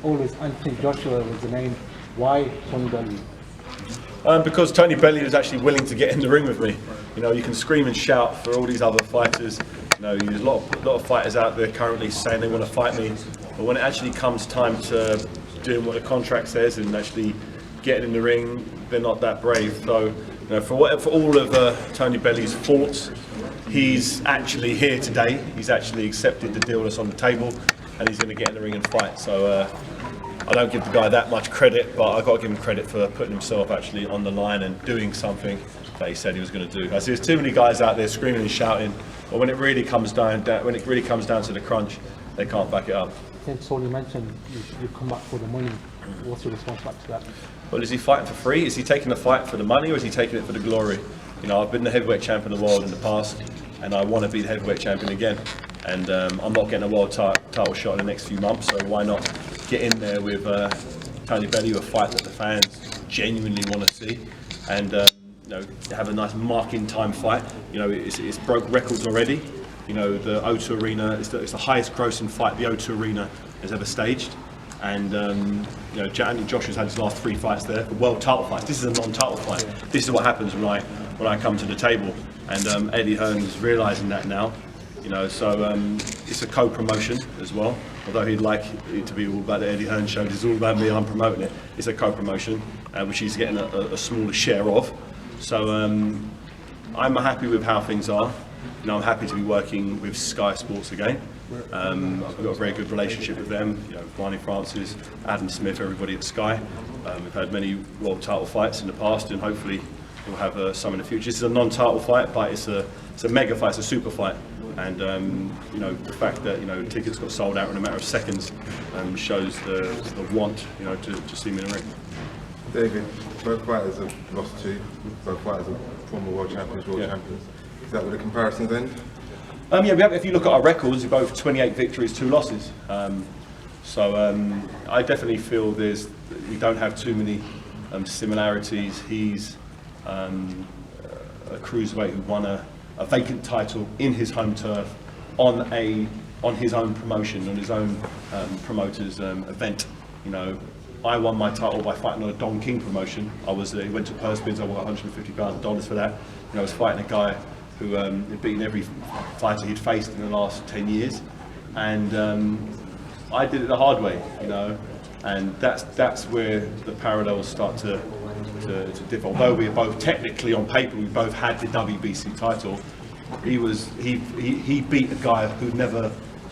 always Anthony Joshua was the name. Why Tony Bellew? Because Tony Bellew was actually willing to get in the ring with me. You know, you can scream and shout for all these other fighters. You know, there's a lot of fighters out there currently saying they want to fight me, but when it actually comes time to doing what the contract says and actually getting in the ring, they're not that brave. So, you know, for all of Tony Bellew's faults, he's actually here today. He's actually accepted the deal that's on the table, and he's going to get in the ring and fight. So I don't give the guy that much credit, but I've got to give him credit for putting himself actually on the line and doing something that he said he was going to do. I see there's too many guys out there screaming and shouting, but when it really comes down to the crunch, they can't back it up. Since Tony mentioned you come back for the money, what's your response back to that? Well, is he fighting for free? Is he taking the fight for the money, or is he taking it for the glory? You know, I've been the heavyweight champion of the world in the past, and I want to be the heavyweight champion again. And I'm not getting a world title shot in the next few months, so why not get in there with Tony Bellew, a fight that the fans genuinely want to see, and you know, have a nice marking time fight. You know, it's broke records already. You know, the O2 Arena, it's the highest grossing fight the O2 Arena has ever staged. And you know, Anthony Joshua's had his last 3 fights there, the world title fights. This is a non-title fight. This is what happens when I come to the table. And Eddie Hearn is realising that now. You know, so it's a co-promotion as well. Although he'd like it to be all about the Eddie Hearn show, it's all about me. I'm promoting it. It's a co-promotion, which he's getting a smaller share of. So I'm happy with how things are. You know, I'm happy to be working with Sky Sports again. I've got a very good relationship with them. You know, Barney Francis, Adam Smith, everybody at Sky. We've had many world title fights in the past, and hopefully we'll have some in the future. This is a non-title fight, but it's a mega fight, it's a super fight. And you know, the fact that, you know, tickets got sold out in a matter of seconds shows the want, you know, to see me in the ring. David, both fighters have lost to, both fighters are former world champions, champions. Is that where the comparisons end? Yeah, if you look at our records, we're both 28 victories, 2 losses. So I definitely feel we don't have too many similarities. He's a cruiserweight who won a vacant title in his home turf on his own promotion, on his own promoter's event. You know, I won my title by fighting on a Don King promotion. He went to purse bids. I won $150,000 for that. You know, I was fighting a guy who had beaten every fighter he'd faced in the last 10 years, and I did it the hard way. You know, and that's where the parallels start to differ. Although we are both technically on paper, we both had the WBC title. He beat a guy who'd never,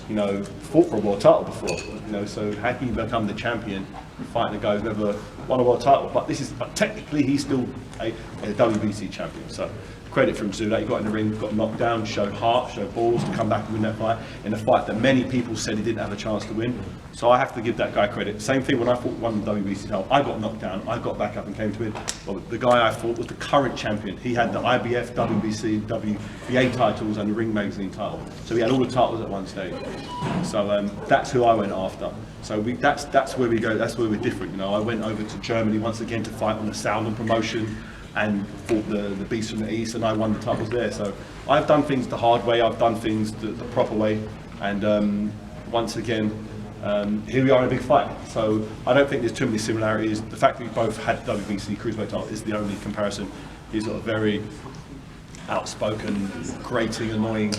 you know, fought for a world title before. You know, so had he become the champion, fighting a guy who's never won a world title, but technically he's still a WBC champion. So credit for him to do that. He got in the ring, got knocked down, showed heart, showed balls to come back and win that fight in a fight that many people said he didn't have a chance to win. So I have to give that guy credit. Same thing when I won the WBC title. I got knocked down, I got back up and came to win. Well, the guy I fought was the current champion. He had the IBF, WBC, WBA titles and the Ring Magazine title. So he had all the titles at one stage. So that's who I went after. So that's where we go. That's where we're different. You know, I went over to Germany once again to fight on the Southern promotion and fought the beast from the east, and I won the titles there. So I've done things the hard way. I've done things the proper way, and once again, here we are in a big fight. So I don't think there's too many similarities. The fact that we both had WBC cruiserweight title is the only comparison. He's got a very outspoken, grating, annoying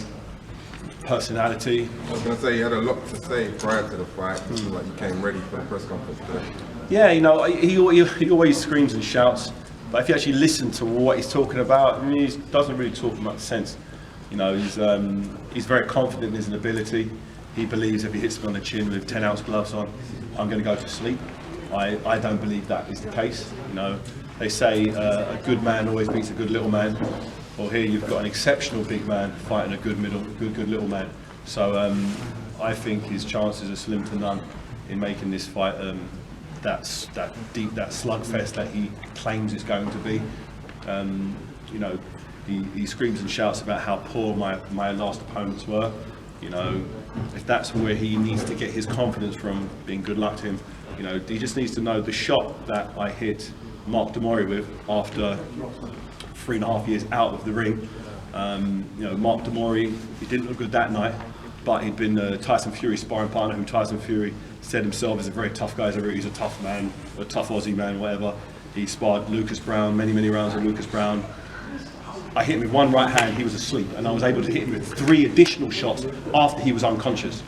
personality. I was going to say, you had a lot to say prior to the fight. It seemed like you came ready for the press conference today. Yeah, you know, he always screams and shouts, but if you actually listen to what he's talking about, I mean, he doesn't really talk much sense. You know, he's very confident in his ability. He believes if he hits me on the chin with 10-ounce gloves on, I'm going to go to sleep. I don't believe that is the case. You know, they say a good man always beats a good little man. Well, here you've got an exceptional big man fighting a good little man. So I think his chances are slim to none in making this fight that slugfest that he claims it's going to be. You know, he screams and shouts about how poor my last opponents were. You know, if that's where he needs to get his confidence from, being good luck to him. You know, he just needs to know the shot that I hit Mark Demori with after 3.5 years out of the ring. You know, Mark Demori, he didn't look good that night, but he'd been Tyson Fury's sparring partner, who Tyson Fury said himself is a very tough guy. He's a tough man, a tough Aussie man, whatever. He sparred Lucas Brown, many rounds with Lucas Brown. I hit him with one right hand, he was asleep, and I was able to hit him with 3 additional shots after he was unconscious.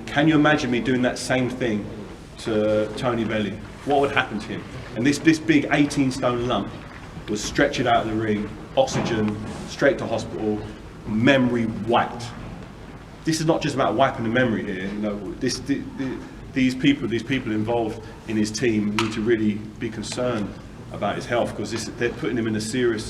Can you imagine me doing that same thing to Tony Bellew? What would happen to him? And this big 18-stone lump was stretched out of the ring, oxygen, straight to hospital, memory wiped. This is not just about wiping the memory here. You know, these people involved in his team need to really be concerned about his health, because they're putting him in a serious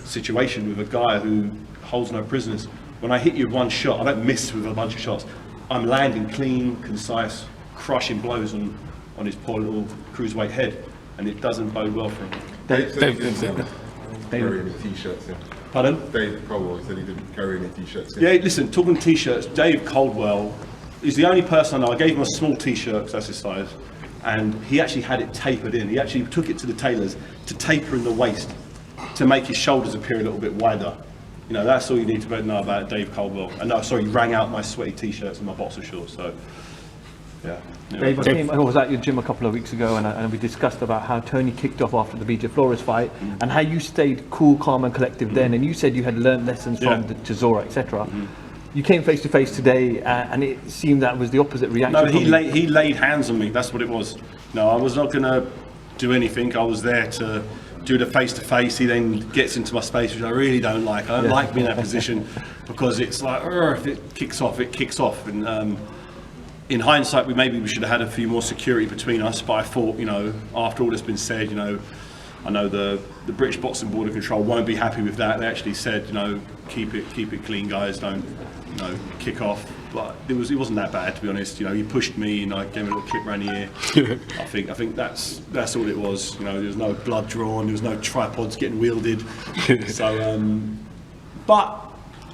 situation with a guy who holds no prisoners. When I hit you with one shot, I don't miss with a bunch of shots. I'm landing clean, concise, crushing blows on his poor little cruiserweight head, and it doesn't bode well for him. Dave didn't carry any t-shirts in. Pardon? Dave Caldwell said he didn't carry any t-shirts in. Yeah, listen, talking t-shirts, Dave Caldwell is the only person I know. I gave him a small t-shirt because that's his size, and he actually had it tapered in. He actually took it to the tailors to taper in the waist to make his shoulders appear a little bit wider. You know, that's all you need to know about Dave Caldwell. And no, sorry, he rang out my sweaty t-shirts and my boxer shorts, so yeah. Dave, I was at your gym a couple of weeks ago, and we discussed about how Tony kicked off after the BJ Flores fight, and how you stayed cool, calm and collective then, and you said you had learned lessons from the Chisora, etc. You came face to face today, and it seemed that was the opposite reaction. No, he laid hands on me, that's what it was. No, I was not going to do anything. I was there to do the face to face. He then gets into my space, which I really don't like. I don't like being in that position, because it's like, if it kicks off, it kicks off. And in hindsight, we should have had a few more security between us. But I thought, you know, after all that's been said, you know, I know the British Boxing Board of Control won't be happy with that. They actually said, you know, keep it clean, guys. Don't, you know, kick off. But it wasn't that bad, to be honest. You know, he pushed me and I gave him a little clip around the ear. I think that's all it was. You know, there was no blood drawn, there was no tripods getting wielded. So, but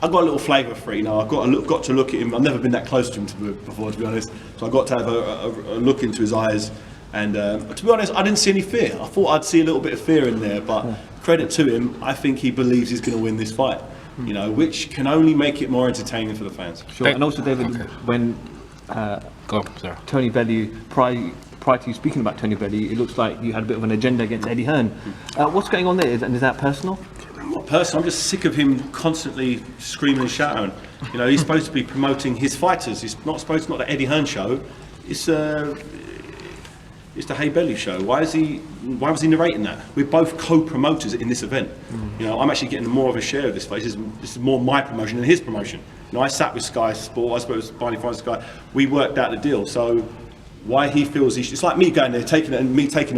I got a little flavour for it. You know, I got to look at him. I've never been that close to him before, to be honest. So I got to have a look into his eyes. And to be honest, I didn't see any fear. I thought I'd see a little bit of fear in there, but credit to him, I think he believes he's going to win this fight. You know, which can only make it more entertaining for the fans. Sure. And also, David, when Tony Bellew, prior to you speaking about Tony Bellew, it looks like you had a bit of an agenda against Eddie Hearn. What's going on there? Is that personal? Not personal. I'm just sick of him constantly screaming and shouting. You know, he's supposed to be promoting his fighters. It's not the Eddie Hearn show. It's the Haye Bellew show. Why was he narrating that? We're both co-promoters in this event. You know, I'm actually getting more of a share of this fight. This is more my promotion than his promotion. You know, I sat with Sky Sport, I suppose Barney Francis Sky. We worked out the deal. So why he feels it's like me going there, taking the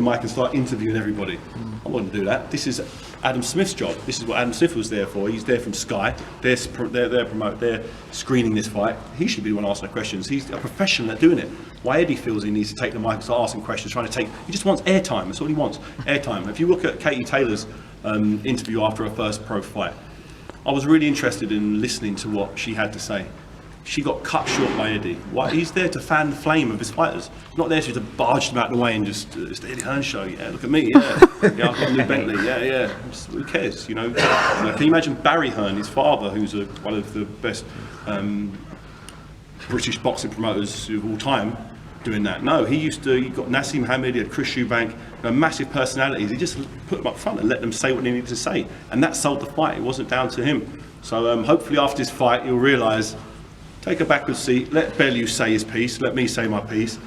mic and start interviewing everybody. I wouldn't do that. This is Adam Smith's job. This is what Adam Smith was there for. He's there from Sky. They're screening this fight. He should be the one asking the questions. He's a professional at doing it. Why Eddie feels he needs to take the mic and start asking questions, he just wants airtime. That's all he wants, airtime. If you look at Katie Taylor's interview after her first pro fight, I was really interested in listening to what she had to say. She got cut short by Eddie. Why? He's there to fan the flame of his fighters, not there to barge them out of the way and just, it's the Eddie Hearn show, yeah, look at me, yeah, I've got a new Bentley, yeah. Just, who cares, you know? Can you imagine Barry Hearn, his father, who's one of the best British boxing promoters of all time, doing that? No, he got Nassim Hamid, he had Chris Eubank, massive personalities. He just put them up front and let them say what they needed to say, and that sold the fight. It wasn't down to him. So hopefully after this fight, he'll realise. Take a backward seat, let Bellew say his piece, let me say my piece.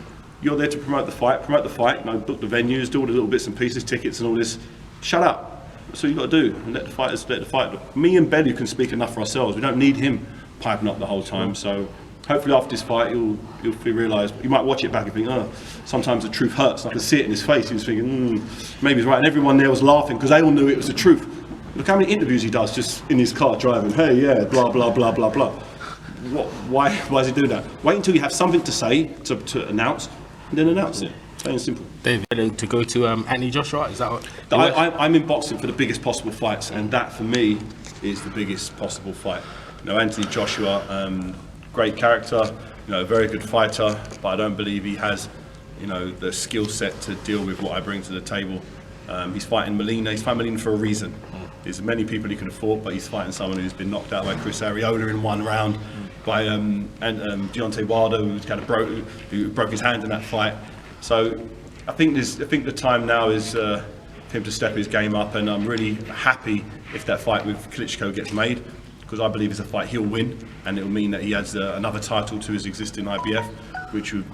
You're there to promote the fight, you know, book the venues, do all the little bits and pieces, tickets and all this. Shut up. That's all you've got to do. And let the fight. Me and Bellew can speak enough for ourselves. We don't need him piping up the whole time. So hopefully after this fight, you'll realise, you might watch it back and think, sometimes the truth hurts. I can see it in his face. He was thinking, maybe he's right. And everyone there was laughing because they all knew it was the truth. Look how many interviews he does just in his car driving. Hey, yeah, blah, blah, blah, blah, blah. Why does he do that? Wait until you have something to say, to announce, and then announce it. Plain and simple. David, to go to Anthony Joshua, is that what? I'm in boxing for the biggest possible fights, and that for me is the biggest possible fight. You know, Anthony Joshua, great character, you know, very good fighter, but I don't believe he has, you know, the skill set to deal with what I bring to the table. He's fighting Molina. He's fighting Molina for a reason. There's many people he could have fought, but he's fighting someone who's been knocked out by Chris Arreola in 1 round, by Deontay Wilder, who broke his hand in that fight. So I think the time now is for him to step his game up, and I'm really happy if that fight with Klitschko gets made, because I believe it's a fight he'll win, and it'll mean that he adds another title to his existing IBF, which would,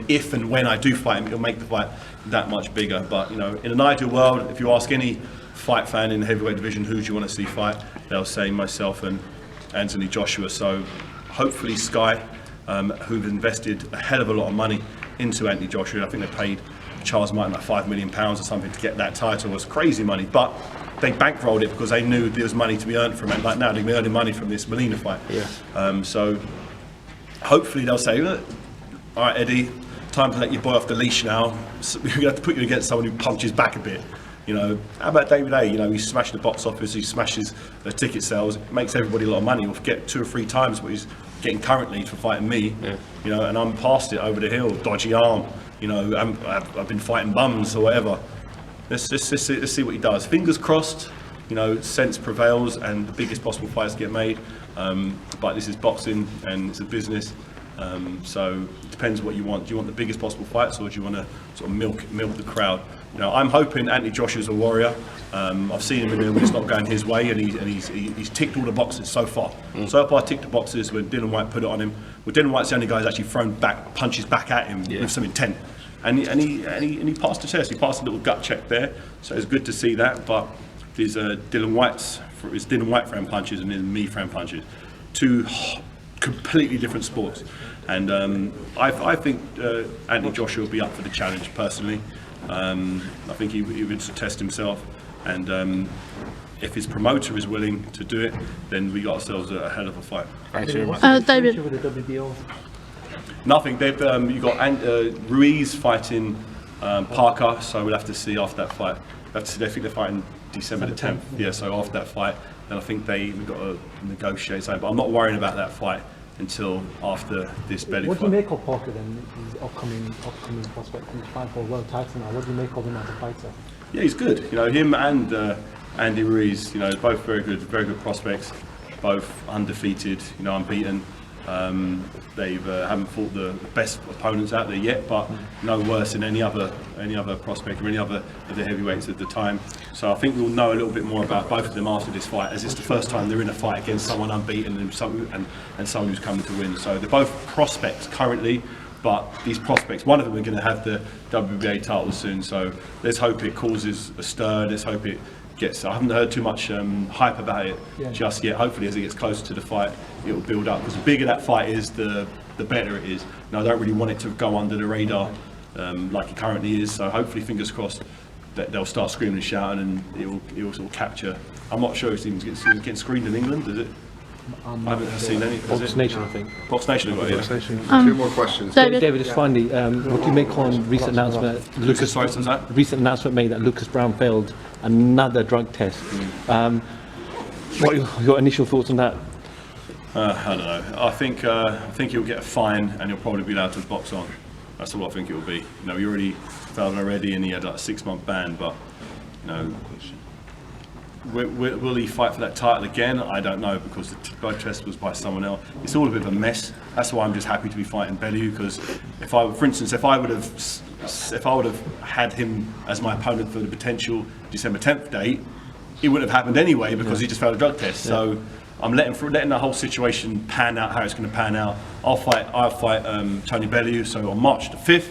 if and when I do fight him, it'll make the fight that much bigger. But in an ideal world, if you ask any fight fan in the heavyweight division who do you want to see fight, they'll say myself and Anthony Joshua. So hopefully Sky, who've invested a hell of a lot of money into Anthony Joshua, I think they paid Charles Martin like £5 million or something to get that title. It was crazy money, but they bankrolled it because they knew there was money to be earned from it. Like now, they're earning money from this Molina fight. Yeah. So hopefully they'll say, all right, Eddie, time to let your boy off the leash now. So we're going to have to put you against someone who punches back a bit. How about David Haye? He smashed the box office, he smashes the ticket sales, it makes everybody a lot of money. He'll get 2 or 3 times what he's getting currently for fighting me. Yeah. And I'm past it, over the hill, dodgy arm. I've been fighting bums or whatever. Let's see what he does. Fingers crossed, sense prevails and the biggest possible fights get made. But this is boxing and it's a business. So it depends what you want. Do you want the biggest possible fights, or do you want to sort of milk the crowd? I'm hoping Anthony Joshua's a warrior. I've seen him in there when it's not going his way, and he's ticked all the boxes so far. So far, ticked the boxes when Dylan White put it on him. Well, Dylan White's the only guy who's actually thrown punches back at him with some intent, and he passed the test. He passed a little gut check there, so it's good to see that. But there's Dylan White throwing punches and then me throwing punches, 2 completely different sports. And I think Anthony Joshua will be up for the challenge personally. I think he would test himself, and if his promoter is willing to do it, then we got ourselves a hell of a fight. Thanks very much. David. With the WBO? Nothing. They've you got Ruiz fighting Parker, so we'll have to see after that fight. I think they're fighting December the 10th. Yeah, so after that fight, then I think we've got to negotiate something. But I'm not worrying about that fight until after this Bellew What fight. do you make of Parker then, his upcoming prospect? He's fighting for a world title now. What do you make of him as a fighter? Yeah, he's good. Him and Andy Ruiz, both very good prospects, both undefeated, unbeaten. They haven't fought the best opponents out there yet, but no worse than any other prospect or any other of the heavyweights at the time. So I think we'll know a little bit more about both of them after this fight, as it's the first time they're in a fight against someone unbeaten and someone who's coming to win. So they're both prospects currently, but these prospects, one of them are going to have the WBA title soon. So let's hope it causes a stir. Let's hope it gets. I haven't heard too much hype about it just yet. Hopefully, as it gets closer to the fight, it will build up. Because the bigger that fight is, the better it is. And I don't really want it to go under the radar like it currently is. So hopefully, fingers crossed, that they'll start screaming and shouting, and it will sort of capture. I'm not sure if it's even getting screened in England, is it? I haven't seen any. Box Nation, I think. Box Nation, have got it, Nation. 2 more questions. David, just finally, what do you make on recent announcement? Lucas, sorry, what's that? Recent announcement made that Lucas Brown failed another drug test. What are your initial thoughts on that? I don't know. I think he'll get a fine, and he'll probably be allowed to box on. That's all I think it will be. He already failed already, and he had like a 6-month ban. But will he fight for that title again? I don't know, because the blood test was by someone else. It's all a bit of a mess. That's why I'm just happy to be fighting Bellew, because if I would have had him as my opponent for the potential December 10th date, it wouldn't have happened anyway, because he just failed a drug test. So I'm letting the whole situation pan out how it's going to pan out. I'll fight Tony Bellew. So on March the 5th,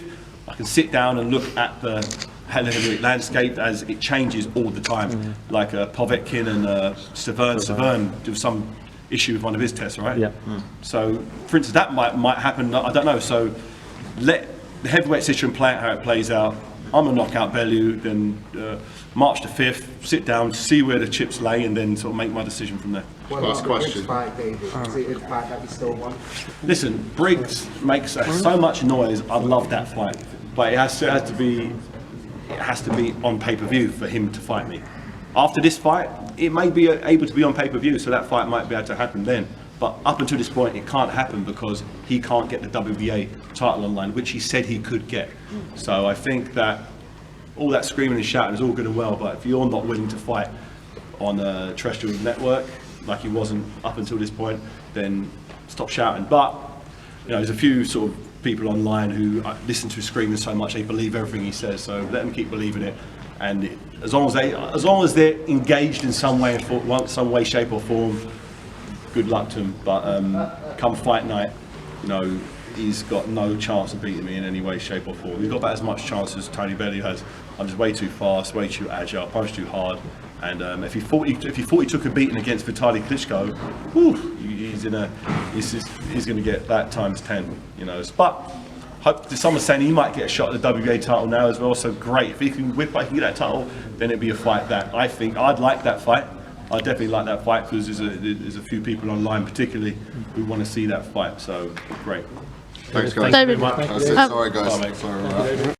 I can sit down and look at the heavyweight landscape as it changes all the time. Like Povetkin and Severn, there was some issue with one of his tests, right? Yeah. So, for instance, that might happen. I don't know. So let the heavyweight situation play out how it plays out. I'm gonna knock out Bellew, then March the 5th, sit down, see where the chips lay, and then sort of make my decision from there. Last question. Fight, David? Is it a fight that we still want? Listen, Briggs makes so much noise. I love that fight, but it has to be on pay-per-view for him to fight me. After this fight, it may be able to be on pay-per-view, so that fight might be able to happen then. But up until this point, it can't happen because he can't get the WBA title online, which he said he could get. So I think that all that screaming and shouting is all good and well, but if you're not willing to fight on a terrestrial network like he wasn't up until this point, then stop shouting. But you know, there's a few sort of people online who listen to screaming so much they believe everything he says. So let them keep believing it, and as long as they're engaged in some way, shape or form, good luck to him. But come fight night, you know, he's got no chance of beating me in any way, shape or form. He's got about as much chance as Tony Bellew has. I'm just way too fast, way too agile, punch too hard. And if he thought he took a beating against Vitaly Klitschko, whew, he's going to get that times 10. You know, but someone's saying he might get a shot at the WBA title now as well. So great, if he can get that title, then it'd be a fight that I think I'd like that fight. I definitely like that fight because there's a few people online, particularly, who want to see that fight. So great. Thanks, guys. David. That's it. Sorry, guys. Bye, mate. Sorry about that.